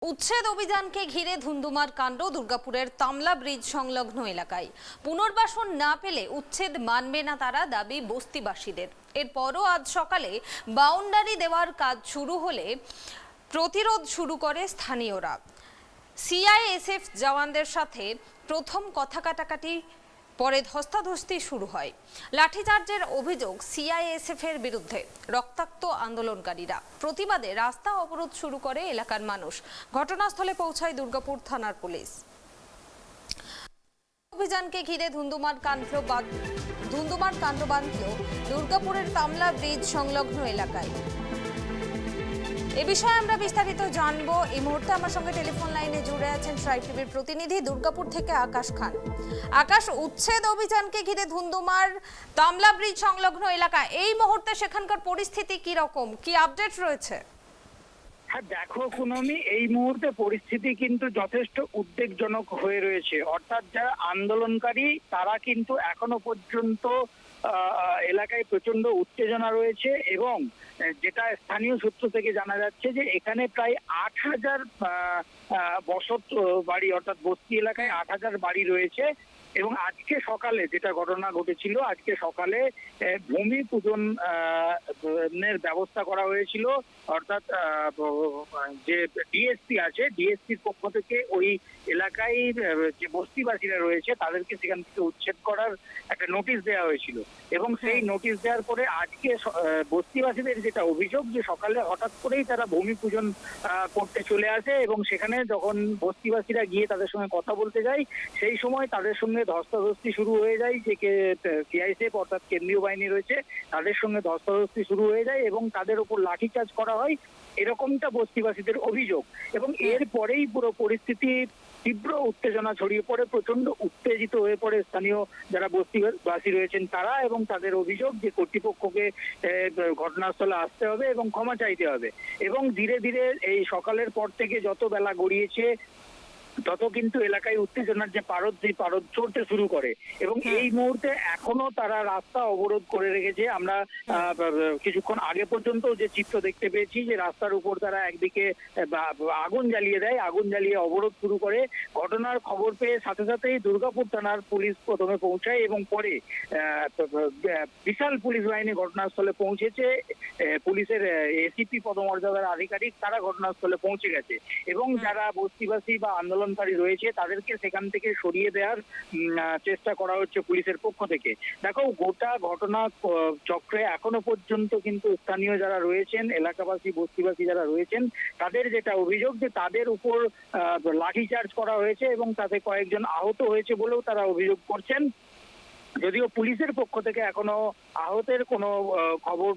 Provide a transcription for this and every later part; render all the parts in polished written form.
উচ্ছেদ অভিযানকে ঘিরে ধুন্ধুমার কাণ্ড দুর্গাপুরের তামলা ব্রিজ সংলগ্ন এলাকায়। পুনর্বাসন না পেলে উচ্ছেদ মানবে না তারা, দাবি বস্তিবাসীদের। এরপরও আজ সকালে বাউন্ডারি দেওয়ার কাজ শুরু হলে প্রতিরোধ শুরু করে স্থানীয়রা। সিআইএসএফ জওয়ানদের সাথে প্রথম কথা কাটাকাটি, পরে ধস্তাধস্তি শুরু হয়। লাঠিচার্জের অভিযোগ সিআইএসএফ এর বিরুদ্ধে। রক্তাক্ত আন্দোলনকারীরা। প্রতিবাদে রাস্তা অবরোধ শুরু করে এলাকার মানুষ। ঘটনাস্থলে পৌঁছায় দুর্গাপুর থানার পুলিশ। অভিযানকে ঘিরে ধুন্ধুমার কাণ্ড বাঁধল দুর্গাপুরের তামলা ব্রিজ সংলগ্ন এলাকায়। এ বিষয়ে আমরা বিস্তারিত জানবো। এই মুহূর্তে আমার সঙ্গে টেলিফোন লাইনে জুড়ে আছেন ট্রাইব টিভির প্রতিনিধি দুর্গাপুর থেকে আকাশ খান। আকাশ, উচ্ছেদ অভিযানকে ঘিরে ধুন্ধুমার তামলা ব্রিজ সংলগ্ন এলাকা, এই মুহূর্তে সেখানকার পরিস্থিতি কি রকম, কি আপডেট রয়েছে? হ্যাঁ দেখো কুনমি, এই মুহূর্তে পরিস্থিতি কিন্তু যথেষ্ট উদ্বেগজনক হয়ে রয়েছে। অর্থাৎ যারা আন্দোলনকারী তারা কিন্তু এখনো পর্যন্ত এলাকায় প্রচন্ড উত্তেজনা রয়েছে এবং যেটা স্থানীয় সূত্র থেকে জানা যাচ্ছে যে এখানে প্রায় ৮,০০০ বসত বাড়ি অর্থাৎ বস্তি এলাকায় ৮,০০০ বাড়ি রয়েছে। এবং আজকে সকালে যেটা ঘটনা ঘটেছিল, আজকে সকালে ভূমি পূজন এর ব্যবস্থা করা হয়েছিল। অর্থাৎ যে ডিএসপি আছে, ডিএসপির পক্ষ থেকে ওই এলাকায় যে বস্তিবাসীরা রয়েছে তাদেরকে সেখান থেকে উচ্ছেদ করার একটা নোটিশ দেওয়া হয়েছিল। এবং সেই নোটিশ দেওয়ার পরে আজকে বস্তিবাসীদের যেটা অভিযোগ যে সকালে হঠাৎ করেই তারা ভূমি পূজন করতে চলে আসে এবং সেখানে যখন বস্তিবাসীরা গিয়ে তাদের সঙ্গে কথা বলতে যায় সেই সময় তাদের সঙ্গে ধস্তাধস্তি শুরু হয়ে যায়। যে সিআইএসএফ অর্থাৎ কেন্দ্রীয় বাহিনী রয়েছে তাদের সঙ্গে ধস্তাধস্তি শুরু হয়ে যায় এবং তাদের উপর লাঠিচার্জ করা হয়, এরকমটা বস্তিবাসীদের অভিযোগ। এবং এরপরেই পুরো পরিস্থিতি তীব্র উত্তেজনা ছড়িয়ে পড়ে, প্রচন্ড উত্তেজিত হয়ে পড়ে স্থানীয় যারা বস্তিবাসী রয়েছেন তারা। এবং তাদের অভিযোগ যে কর্তৃপক্ষকে ঘটনাস্থলে আসতে হবে এবং ক্ষমা চাইতে হবে। এবং ধীরে ধীরে এই সকালের পর থেকে যত বেলা গড়িয়েছে তত কিন্তু এলাকায় উত্তেজনার যে পারদ, সেই পারদ চড়তে শুরু করে। এবং এই মুহূর্তে এখনো তারা রাস্তা অবরোধ করে রেখেছে। আমরা কিছুক্ষণ আগে পর্যন্ত যে চিত্র দেখতে পেয়েছি যে রাস্তার উপর তারা একদিকে আগুন জ্বালিয়ে দেয়, আগুন জ্বালিয়ে অবরোধ শুরু করে। ঘটনার খবর পেয়ে সাথে সাথেই দুর্গাপুর থানার পুলিশ প্রথমে পৌঁছায় এবং পরে বিশাল পুলিশ বাহিনী ঘটনাস্থলে পৌঁছেছে। পুলিশের এসিপি পদমর্যাদার আধিকারিক তারা ঘটনাস্থলে পৌঁছে গেছে এবং যারা বস্তিবাসী বা আন্দোলনকারী রয়েছে তাদেরকে সেখান থেকে সরিয়ে দেওয়ার চেষ্টা করা হচ্ছে পুলিশের পক্ষ থেকে। দেখো, গোটা ঘটনা চক্রে এখনো পর্যন্ত কিন্তু স্থানীয় যারা রয়েছেন, এলাকাবাসী বস্তিবাসী যারা রয়েছেন, তাদের যেটা অভিযোগ যে তাদের উপর লাঠিচার্জ করা হয়েছে এবং তাতে কয়েকজন আহত হয়েছে বলেও তারা অভিযোগ করছেন। যদিও পুলিশের পক্ষ থেকে এখনো আহতের কোনো খবর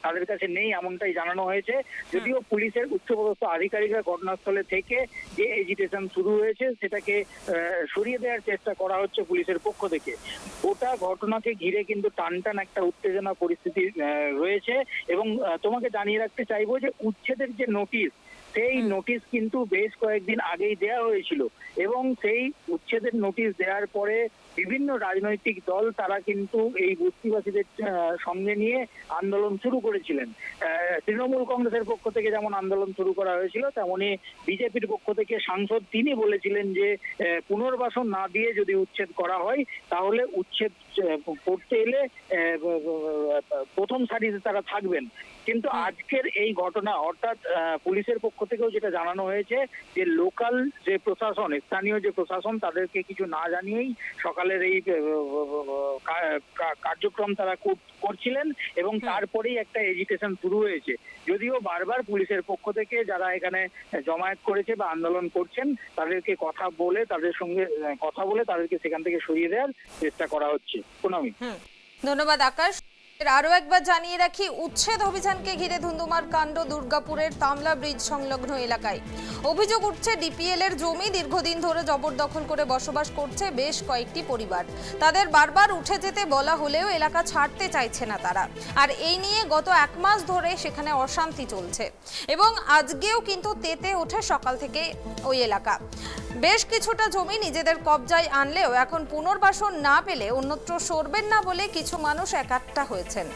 তাদের কাছে নেই, এমনটাই জানানো হয়েছে। যদিও পুলিশের উচ্চপদস্থ আধিকারিকরা ঘটনাস্থলে থেকে যে এজিটেশন শুরু হয়েছে সেটাকে সরিয়ে দেওয়ার চেষ্টা করা হচ্ছে পুলিশের পক্ষ থেকে। গোটা ঘটনাকে ঘিরে কিন্তু টানটান একটা উত্তেজনা পরিস্থিতি রয়েছে। এবং তোমাকে জানিয়ে রাখতে চাইবো যে উচ্ছেদের যে নোটিশ, সেই নোটিশ কিন্তু বেশ কয়েকদিন আগেই দেওয়া হয়েছিল এবং সেই উচ্ছেদের নোটিশ দেওয়ার পরে বিভিন্ন রাজনৈতিক দল তারা কিন্তু এই বস্তিবাসীদের সঙ্গে নিয়ে আন্দোলন শুরু করেছিলেন। তৃণমূল কংগ্রেসের পক্ষ থেকে যেমন আন্দোলন শুরু করা হয়েছিল, তেমনি বিজেপির পক্ষ থেকে সাংসদ তিনি বলেছিলেন যে পুনর্বাসন না দিয়ে যদি উচ্ছেদ করা হয় তাহলে উচ্ছেদ করতে এলে প্রথম সারিতে তারা থাকবেন। কিন্তু আজকের এই ঘটনা, অর্থাৎ পুলিশের পক্ষ থেকেও যেটা জানানো হয়েছে যে লোকাল যে প্রশাসন, স্থানীয় যে প্রশাসন তাদেরকে কিছু না জানিয়েই সকালের এই কার্যক্রম তারা করছিলেন এবং তারপরেই একটা এজিটেশন শুরু হয়েছে। যদিও বারবার পুলিশের পক্ষ থেকে যারা এখানে জমায়েত করেছে বা আন্দোলন করছেন তাদেরকে কথা বলে তাদেরকে সেখান থেকে সরিয়ে দেওয়ার চেষ্টা করা হচ্ছে। পুনমি, ধন্যবাদ আকাশ। আরো একবার জানিয়ে রাখি, উচ্ছেদ অভিযানকে ঘিরে ধুন্ধুমার কাণ্ড দুর্গাপুরের তামলা ব্রিজ সংলগ্ন এলাকায়। অভিযোগ উঠছে ডিপিএল এর জমি দীর্ঘদিন ধরে জবরদখল করে বসবাস করছে বেশ কয়েকটি পরিবার। তাদের বারবার উঠে যেতে বলা হলেও এলাকা ছাড়তে চাইছে না তারা। আর এই নিয়ে গত 1 মাস ধরে সেখানে অশান্তি চলছে এবং আজকেও কিন্তু তেতে ওঠে সকাল থেকে ওই এলাকা। বেশ কিছুটা জমি নিজেদের কবজায় আনলেও এখন পুনর্বাসন না পেলে অন্যত্র সরবেন না বলে কিছু মানুষ একাট্টা হয়েছেন।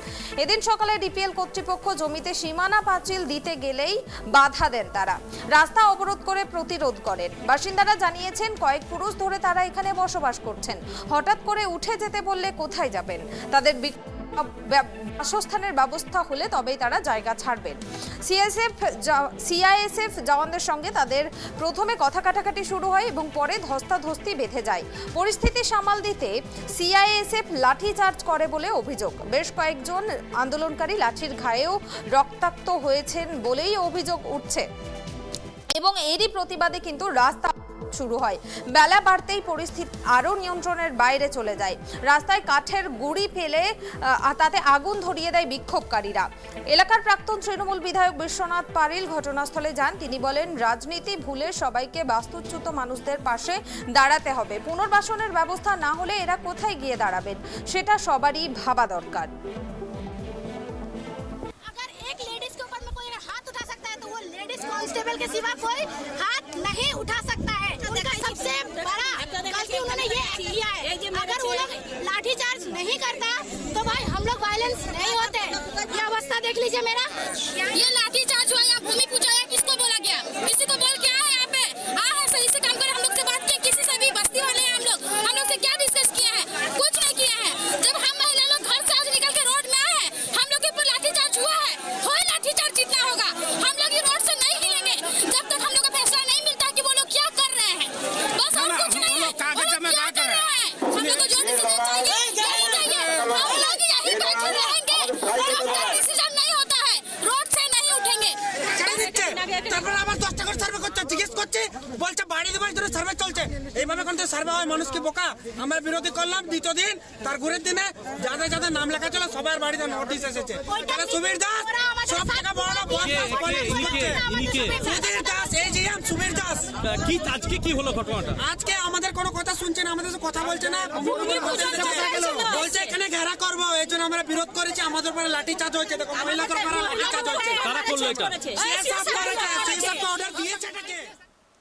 এদিন সকালে ডিপিএল কর্তৃপক্ষ জমিতে সীমানা পাঁচিল দিতে গেলেই বাধা দেন তারা, রাস্তা অবরোধ করে প্রতিরোধ করেন। বাসিন্দারা জানিয়েছেন কয়েক পুরুষ ধরে তারা এখানে বসবাস করছেন, হঠাৎ করে উঠে যেতে বললে কোথায় যাবেন? তাদের বাসস্থানের ব্যবস্থা হলে তবেই তারা জায়গা ছাড়বেন। সিআইএসএফ জওয়ানদের সঙ্গে তাদের প্রথমে কথা কাটাকাটি শুরু হয় এবং পরে ধস্তাধস্তি বেঁধে যায়। পরিস্থিতি সামাল দিতে সিআইএসএফ লাঠিচার্জ করে বলে অভিযোগ। বেশ কয়েকজন আন্দোলনকারী লাঠির ঘায়েও রক্তাক্ত হয়েছেন বলেই অভিযোগ উঠছে এবং এরই প্রতিবাদে কিন্তু রাস্তা শুরু হয়। বেলা বাড়তেই পরিস্থিতি আরও নিয়ন্ত্রণের বাইরে চলে যায়। রাস্তায় কাঠের গুঁড়ি ফেলে তাতে আগুন ধরিয়ে দেয় বিক্ষোভকারীরা। এলাকার প্রাক্তন তৃণমূল বিধায়ক বিশ্বনাথ পারিল ঘটনাস্থলে যান। তিনি বলেন, রাজনীতি ভুলে সবাইকে বাস্তুচ্যুত মানুষদের পাশে দাঁড়াতে হবে। পুনর্বাসনের ব্যবস্থা না হলে এরা কোথায় গিয়ে দাঁড়াবেন সেটা সবারই ভাবা দরকার। कांस्टेबल के सिवा कोई हाथ नहीं उठा सकता है। उनका सबसे बड़ा गलती उन्होंने ये किया है। अगर वो लोग लाठीचार्ज नहीं करता तो भाई हम लोग वायलेंस नहीं होते। ये अवस्था देख लीजिए मेरा, ये लाठीचार्ज हुआ या भूमि पूजा या किसको बोला गया? किसी को बोल के आए यहाँ पे सही से काम करे। हम लोग से बात किए, किसी से भी बस्ती वाले हैं हम लोग से क्या डिस्कस किया है? कुछ नहीं किया है। जब हम महिला लोग घर से आज निकल के रोड में आए, हम लोग के ऊपर लाठीचार्ज हुआ है। हो लाठीचार्ज जितना होगा, हम लोग ये रोड से नहीं हिलेंगे जब तक हम लोग का फैसला नहीं मिलता कि वो लोग क्या कर रहे हैं। बस और कुछ नहीं है। क्या कर रहे हैं? हम लोग को जो डिसीजन चाहिए हम लोग यही बैठे रहेंगे जब तक डिसीजन नहीं होता है। रोड से नहीं उठेंगे। তারপরে আবার 10টা করে সার্ভে করতে জিজ্ঞেস করছে, বলছে বাড়ি দেবার ধরে সার্ভে চলছে। এইভাবে কোন সার্ভে হয়? মানুষ কি বোকা? আমরা বিরোধী করলাম দ্বিতীয় দিন, তার ঘুরের দিনে যাদের যাদের নাম লেখা ছিল সবার বাড়িতে নোটিশ এসেছে। তারা সুবীর দাস সব থেকে বড় সুধীর দাস, এই যে সুবীর দাস। কি আজকে কি হলো ঘটনাটা? আজকে আমাদের কোনো কথা শুনছে না, আমাদের কথা বলছে না, বলছে এখানে ঘেরা করবো, এই জন্য আমরা বিরোধ করেছি। আমাদের উপরে লাঠি চার্জ হয়েছে। দেখো মহিলাদের উপরে লাঠি চার্জ হয়েছে। কারা করলো এটা? সেই সব অর্ডার দিয়ে